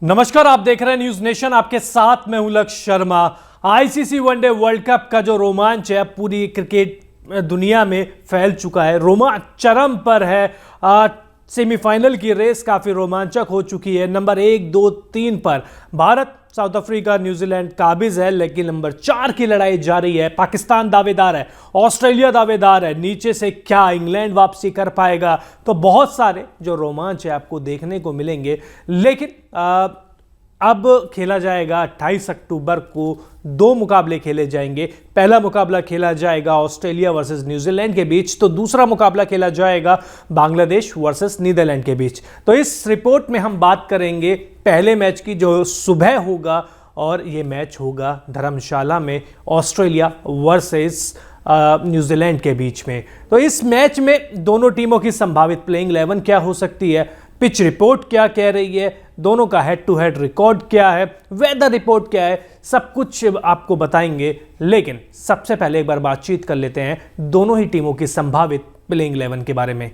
नमस्कार, आप देख रहे हैं न्यूज नेशन। आपके साथ मैं हूं लक्ष्य Sharma. ICC one day world cup का जो रोमांच है पूरी क्रिकेट दुनिया में फैल चुका है। रोमांच चरम पर है। सेमीफाइनल की रेस काफी रोमांचक हो चुकी है। नंबर 1, 2, 3 पर भारत, साउथ अफ्रीका, न्यूजीलैंड काबिज है, लेकिन नंबर 4 की लड़ाई जारी है। पाकिस्तान दावेदार है, ऑस्ट्रेलिया दावेदार है। नीचे से क्या इंग्लैंड वापसी कर पाएगा? तो बहुत सारे जो रोमांच है आपको देखने को मिलेंगे। लेकिन अब खेला जाएगा 28 अक्टूबर को 2 मुकाबले खेले जाएंगे। पहला मुकाबला खेला जाएगा ऑस्ट्रेलिया वर्सेस न्यूजीलैंड के बीच, तो दूसरा मुकाबला खेला जाएगा बांग्लादेश वर्सेस नीदरलैंड के बीच। तो इस रिपोर्ट में हम बात करेंगे पहले मैच की जो सुबह होगा, और ये मैच होगा धर्मशाला में ऑस्ट्रेलिया वर्सेस न्यूजीलैंड के बीच में। तो इस मैच में दोनों टीमों की संभावित प्लेइंग 11 क्या हो सकती है, पिच रिपोर्ट क्या कह रही है, दोनों का हेड टू हेड रिकॉर्ड क्या है, वेदर रिपोर्ट क्या है, सब कुछ आपको बताएंगे। लेकिन सबसे पहले एक बार बातचीत कर लेते हैं दोनों ही टीमों की संभावित प्लेइंग 11 के बारे में।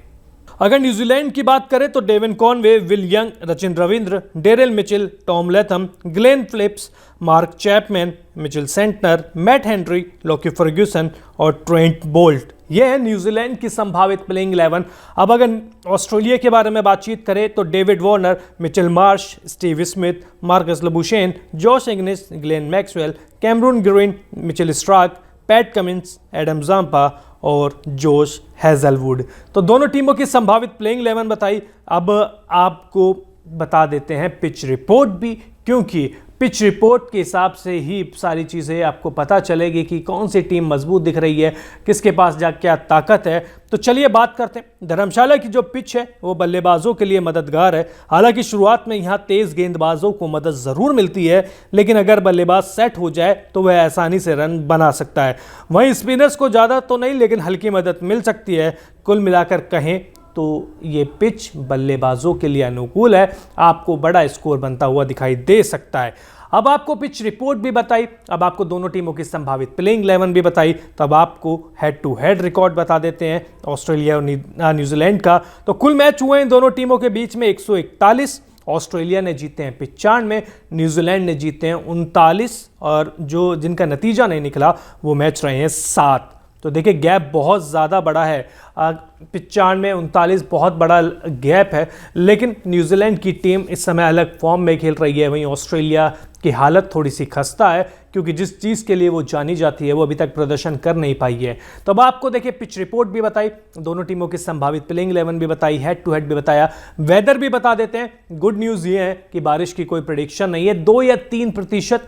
अगर न्यूजीलैंड की बात करें तो Devon Conway, Will Young, Sachin Ravindra, Daryl Mitchell, Tom Latham, Glenn Phillips, Mark Chapman, Mitchell Santner, Matt Henry, Lockie Ferguson और ट्रेंट बोल्ट। यह है न्यूजीलैंड की संभावित प्लेइंग 11। अब अगर ऑस्ट्रेलिया के बारे में बातचीत करें तो David Warner, Mitchell Marsh, Steve Smith, Marcus Labuschagne, Josh Inglis, Glenn Maxwell, Cameron Green, Mitchell Starc, Pat Cummins, Adam Zampa और जोश हेजलवुड। तो दोनों टीमों की संभावित प्लेइंग 11 बताई। अब आपको बता देते हैं पिच रिपोर्ट भी, क्योंकि पिच रिपोर्ट के हिसाब से ही सारी चीज़ें आपको पता चलेगी कि कौन सी टीम मजबूत दिख रही है, किसके पास जा क्या ताकत है। तो चलिए बात करते हैं। धर्मशाला की जो पिच है वो बल्लेबाजों के लिए मददगार है। हालांकि शुरुआत में यहाँ तेज़ गेंदबाजों को मदद ज़रूर मिलती है, लेकिन अगर बल्लेबाज सेट हो जाए तो वह आसानी से रन बना सकता है। वहीं स्पिनर्स को ज़्यादा तो नहीं, लेकिन हल्की मदद मिल सकती है। कुल मिलाकर कहें तो ये पिच बल्लेबाजों के लिए अनुकूल है, आपको बड़ा स्कोर बनता हुआ दिखाई दे सकता है। अब आपको पिच रिपोर्ट भी बताई, अब आपको दोनों टीमों की संभावित प्लेइंग 11 भी बताई, तब आपको हेड टू हेड रिकॉर्ड बता देते हैं ऑस्ट्रेलिया और न्यूजीलैंड का। तो कुल मैच हुए हैं दोनों टीमों के बीच में 141। ऑस्ट्रेलिया ने जीते हैं 95, न्यूजीलैंड ने जीते हैं 39, और जो जिनका नतीजा नहीं निकला वो मैच रहे हैं 7। तो देखिए गैप बहुत ज़्यादा बड़ा है। 95, 39 बहुत बड़ा गैप है। लेकिन न्यूजीलैंड की टीम इस समय अलग फॉर्म में खेल रही है, वहीं ऑस्ट्रेलिया की हालत थोड़ी सी खस्ता है, क्योंकि जिस चीज़ के लिए वो जानी जाती है वो अभी तक प्रदर्शन कर नहीं पाई है। तो अब आपको देखिए पिच रिपोर्ट भी बताई, दोनों टीमों की संभावित प्लेइंग 11 भी बताई, हेड टू हेड भी बताया, वेदर भी बता देते हैं। गुड न्यूज़ ये है कि बारिश की कोई प्रेडिक्शन नहीं है। 2 या 3%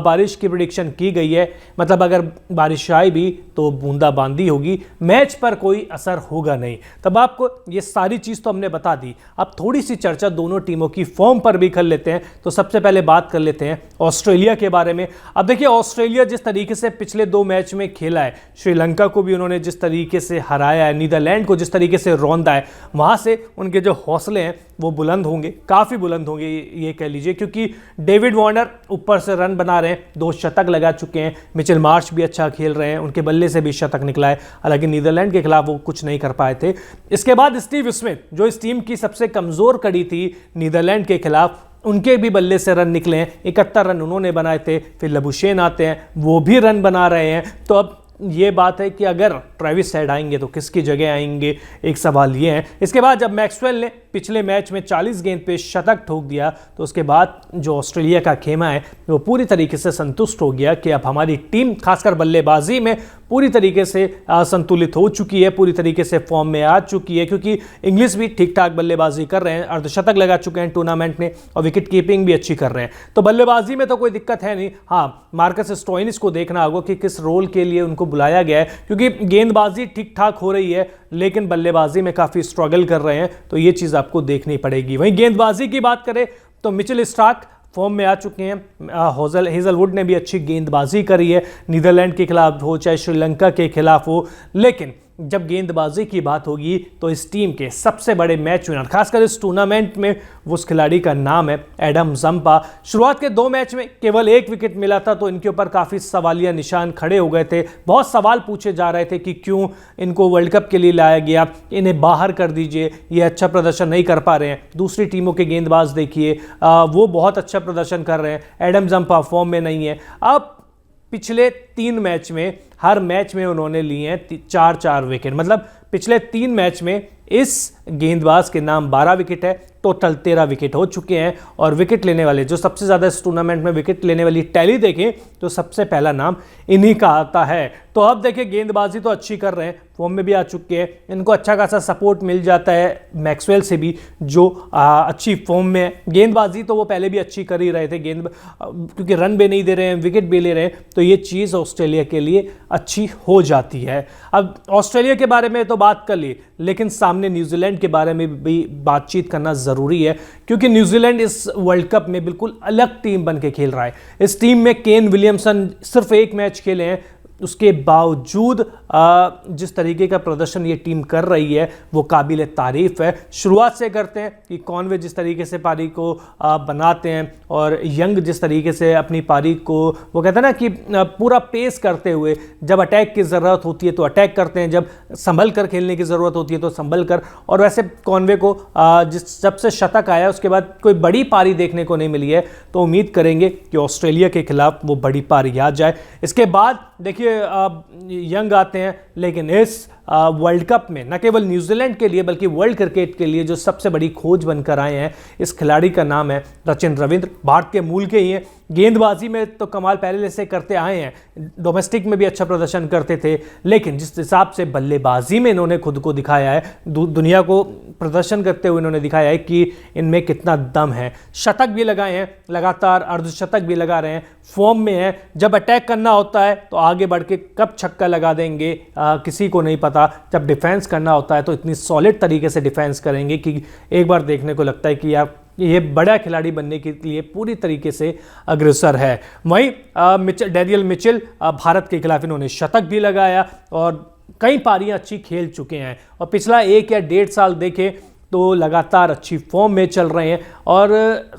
बारिश की प्रेडिक्शन की गई है, मतलब अगर बारिश आई भी तो बूंदाबांदी होगी, मैच पर कोई असर होगा नहीं। तब आपको ये सारी चीज़ तो हमने बता दी। अब थोड़ी सी चर्चा दोनों टीमों की फॉर्म पर भी कर लेते हैं। तो सबसे पहले बात कर लेते हैं ऑस्ट्रेलिया के बारे में। अब देखिए ऑस्ट्रेलिया जिस तरीके से पिछले 2 मैच में खेला है, श्रीलंका को भी उन्होंने जिस तरीके से हराया है, नीदरलैंड को जिस तरीके से रौंदा है, वहां से उनके जो हौसले हैं वो बुलंद होंगे, काफ़ी बुलंद होंगे ये कह लीजिए, क्योंकि डेविड वार्नर ऊपर से रन बना रहे हैं, 2 शतक लगा चुके हैं। मिचेल मार्श भी अच्छा खेल रहे हैं, उनके बल्ले से भी शतक निकला है। हालांकि नीदरलैंड के खिलाफ वो कुछ नहीं कर पाए थे। इसके बाद स्टीव स्मिथ, जो इस टीम की सबसे कमज़ोर कड़ी थी नीदरलैंड के खिलाफ, उनके भी बल्ले से रन निकले हैं। 71 रन उन्होंने बनाए थे। फिर लबुशेन आते हैं, वो भी रन बना रहे हैं। तो अब ये बात है कि अगर ट्रेविस हेड आएंगे तो किसकी जगह आएंगे, एक सवाल ये है। इसके बाद जब मैक्सवेल ने पिछले मैच में 40 गेंद पे शतक ठोक दिया, तो उसके बाद जो ऑस्ट्रेलिया का खेमा है वो पूरी तरीके से संतुष्ट हो गया कि अब हमारी टीम खासकर बल्लेबाजी में पूरी तरीके से संतुलित हो चुकी है, पूरी तरीके से फॉर्म में आ चुकी है, क्योंकि इंग्लिश भी ठीक ठाक बल्लेबाजी कर रहे हैं, अर्धशतक लगा चुके हैं टूर्नामेंट में, और विकेट कीपिंग भी अच्छी कर रहे हैं। तो बल्लेबाजी में तो कोई दिक्कत है नहीं। हाँ, मार्कस स्टोइनिस को देखना होगा कि किस रोल के लिए उनको बुलाया गया है, क्योंकि गेंदबाजी ठीक ठाक हो रही है लेकिन बल्लेबाजी में काफ़ी स्ट्रगल कर रहे हैं, तो ये चीज़ आपको देखनी पड़ेगी। वहीं गेंदबाजी की बात करें तो मिचेल स्टार्क फॉर्म में आ चुके हैं। हेजलवुड ने भी अच्छी गेंदबाजी करी है, नीदरलैंड के खिलाफ हो चाहे श्रीलंका के खिलाफ हो। लेकिन जब गेंदबाजी की बात होगी तो इस टीम के सबसे बड़े मैच विनर, खासकर इस टूर्नामेंट में, उस खिलाड़ी का नाम है एडम जंपा। शुरुआत के 2 मैच में केवल 1 विकेट मिला था, तो इनके ऊपर काफ़ी सवालिया निशान खड़े हो गए थे। बहुत सवाल पूछे जा रहे थे कि क्यों इनको वर्ल्ड कप के लिए लाया गया, इन्हें बाहर कर दीजिए, ये अच्छा प्रदर्शन नहीं कर पा रहे हैं। दूसरी टीमों के गेंदबाज देखिए, वो बहुत अच्छा प्रदर्शन कर रहे हैं, एडम जंपा फॉर्म में नहीं है। अब पिछले 3 मैच में, हर मैच में उन्होंने लिए हैं 4-4 विकेट, मतलब पिछले 3 मैच में इस गेंदबाज के नाम 12 विकेट है, टोटल 13 विकेट हो चुके हैं। और विकेट लेने वाले, जो सबसे ज़्यादा इस टूर्नामेंट में विकेट लेने वाली टैली देखें तो सबसे पहला नाम इन्हीं का आता है। तो अब देखिए, गेंदबाजी तो अच्छी कर रहे हैं, फॉर्म में भी आ चुके हैं, इनको अच्छा खासा सपोर्ट मिल जाता है मैक्सवेल से भी, जो अच्छी फॉर्म में है। गेंदबाजी तो वो पहले भी अच्छी कर ही रहे थे, क्योंकि रन भी नहीं दे रहे हैं, विकेट भी ले रहे हैं, तो ये चीज़ ऑस्ट्रेलिया के लिए अच्छी हो जाती है। अब ऑस्ट्रेलिया के बारे में तो बात कर ली, लेकिन सामने न्यूजीलैंड के बारे में भी बातचीत करना ज़रूरी है, क्योंकि न्यूजीलैंड इस वर्ल्ड कप में बिल्कुल अलग टीम बन के खेल रहा है। इस टीम में केन विलियमसन सिर्फ 1 मैच खेले हैं, उसके बावजूद जिस तरीके का प्रदर्शन ये टीम कर रही है वो काबिल तारीफ है। शुरुआत से करते हैं कि कॉनवे जिस तरीके से पारी को बनाते हैं, और यंग जिस तरीके से अपनी पारी को, वो कहते हैं ना कि पूरा पेस करते हुए, जब अटैक की ज़रूरत होती है तो अटैक करते हैं, जब संभल कर खेलने की ज़रूरत होती है तो संभल कर। और वैसे कॉनवे को जब से शतक आया उसके बाद कोई बड़ी पारी देखने को नहीं मिली है, तो उम्मीद करेंगे कि ऑस्ट्रेलिया के खिलाफ वो बड़ी पारी आ जाए। इसके बाद देखिए यंग आते हैं, लेकिन इस वर्ल्ड कप में न केवल न्यूजीलैंड के लिए बल्कि वर्ल्ड क्रिकेट के लिए जो सबसे बड़ी खोज बनकर आए हैं, इस खिलाड़ी का नाम है सचिन रविंद्र। भारत के मूल के ही हैं, गेंदबाजी में तो कमाल पहले से करते आए हैं, डोमेस्टिक में भी अच्छा प्रदर्शन करते थे, लेकिन जिस हिसाब से बल्लेबाजी में इन्होंने खुद को दिखाया है, दुनिया को प्रदर्शन करते हुए इन्होंने दिखाया है कि इनमें कितना दम है। शतक भी लगाए हैं, लगातार अर्धशतक भी लगा रहे हैं, फॉर्म में है। जब अटैक करना होता है तो आगे बढ़ के कब छक्का लगा देंगे किसी को नहीं पता। जब डिफेंस करना होता है तो इतनी सॉलिड तरीके से डिफेंस करेंगे कि एक बार देखने को लगता है कि यार ये बड़ा खिलाड़ी बनने के लिए पूरी तरीके से अग्रसर है। वहीं डैरियल मिचेल, भारत के खिलाफ इन्होंने शतक भी लगाया और कई पारियां अच्छी खेल चुके हैं, और पिछला 1 या 1.5 साल देखें तो लगातार अच्छी फॉर्म में चल रहे हैं। और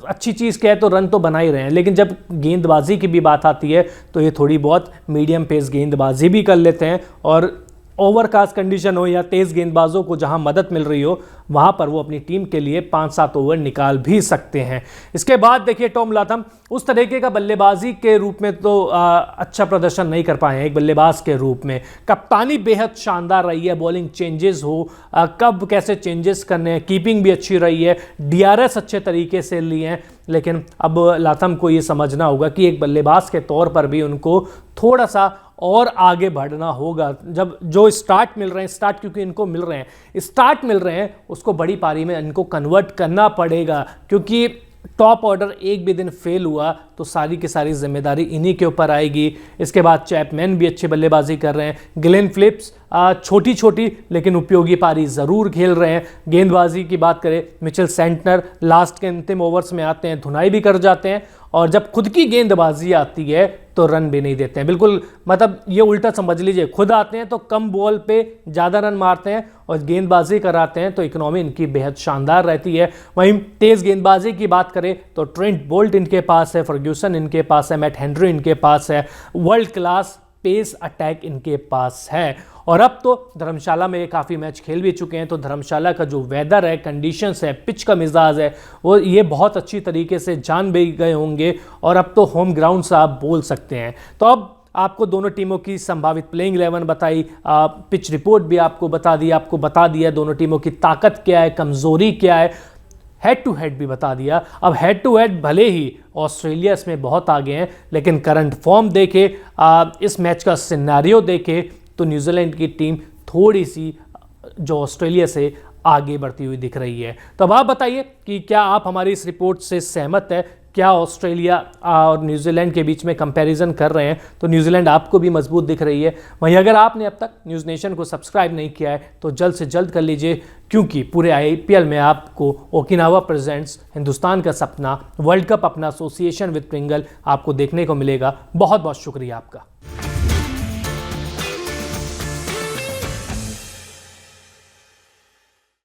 अच्छी चीज़ क्या है, तो रन तो बना ही रहे हैं, लेकिन जब गेंदबाजी की भी बात आती है तो ये थोड़ी बहुत मीडियम पेस गेंदबाजी भी कर लेते हैं, और ओवरकास्ट कंडीशन हो या तेज़ गेंदबाजों को जहां मदद मिल रही हो वहां पर वो अपनी टीम के लिए 5-7 ओवर निकाल भी सकते हैं। इसके बाद देखिए टॉम लाथम उस तरीके का बल्लेबाजी के रूप में तो अच्छा प्रदर्शन नहीं कर पाए हैं एक बल्लेबाज के रूप में। कप्तानी बेहद शानदार रही है, बॉलिंग चेंजेस हो कब कैसे चेंजेस करने हैं, कीपिंग भी अच्छी रही है, DRS अच्छे तरीके से लिए हैं, लेकिन अब लाथम को ये समझना होगा कि एक बल्लेबाज के तौर पर भी उनको थोड़ा सा और आगे बढ़ना होगा। जब जो स्टार्ट मिल रहे हैं, स्टार्ट क्योंकि इनको मिल रहे हैं, स्टार्ट मिल रहे हैं, उसको बड़ी पारी में इनको कन्वर्ट करना पड़ेगा, क्योंकि टॉप ऑर्डर एक भी दिन फेल हुआ तो सारी की सारी जिम्मेदारी इन्हीं के ऊपर आएगी। इसके बाद चैपमैन भी अच्छी बल्लेबाजी कर रहे हैं, ग्लेन फिलिप्स छोटी छोटी लेकिन उपयोगी पारी ज़रूर खेल रहे हैं। गेंदबाजी की बात करें, मिचेल सेंटनर लास्ट के अंतिम ओवर्स में आते हैं, धुनाई भी कर जाते हैं, और जब खुद की गेंदबाजी आती है तो रन भी नहीं देते हैं। बिल्कुल मतलब ये उल्टा समझ लीजिए, खुद आते हैं तो कम बॉल पे ज़्यादा रन मारते हैं और गेंदबाजी कराते हैं तो इकोनॉमी इनकी बेहद शानदार रहती है। वहीं तेज़ गेंदबाजी की बात करें तो ट्रेंट बोल्ट इनके पास है, फर्ग्यूसन इनके पास है, मैट हेनरी इनके पास है, वर्ल्ड क्लास पेस अटैक इनके पास है। और अब तो धर्मशाला में काफ़ी मैच खेल भी चुके हैं, तो धर्मशाला का जो वेदर है, कंडीशंस है, पिच का मिजाज है, वो ये बहुत अच्छी तरीके से जान भी गए होंगे, और अब तो होम ग्राउंड से आप बोल सकते हैं। तो अब आपको दोनों टीमों की संभावित प्लेइंग 11 बताई, पिच रिपोर्ट भी आपको बता दी, आपको बता दिया दोनों टीमों की ताकत क्या है, कमजोरी क्या है, हेड टू हेड भी बता दिया। अब हेड टू हेड भले ही ऑस्ट्रेलिया इसमें बहुत आगे हैं, लेकिन करंट फॉर्म देखे, इस मैच का सिनेरियो देखे तो न्यूजीलैंड की टीम थोड़ी सी जो ऑस्ट्रेलिया से आगे बढ़ती हुई दिख रही है। तो अब आप बताइए कि क्या आप हमारी इस रिपोर्ट से सहमत है? क्या ऑस्ट्रेलिया और न्यूजीलैंड के बीच में कंपैरिजन कर रहे हैं तो न्यूजीलैंड आपको भी मजबूत दिख रही है? वहीं अगर आपने अब तक न्यूज़ नेशन को सब्सक्राइब नहीं किया है तो जल्द से जल्द कर लीजिए, क्योंकि पूरे IPL में आपको ओकिनावा प्रेजेंट्स हिंदुस्तान का सपना वर्ल्ड कप अपना एसोसिएशन विद प्रिंगल आपको देखने को मिलेगा। बहुत बहुत शुक्रिया आपका।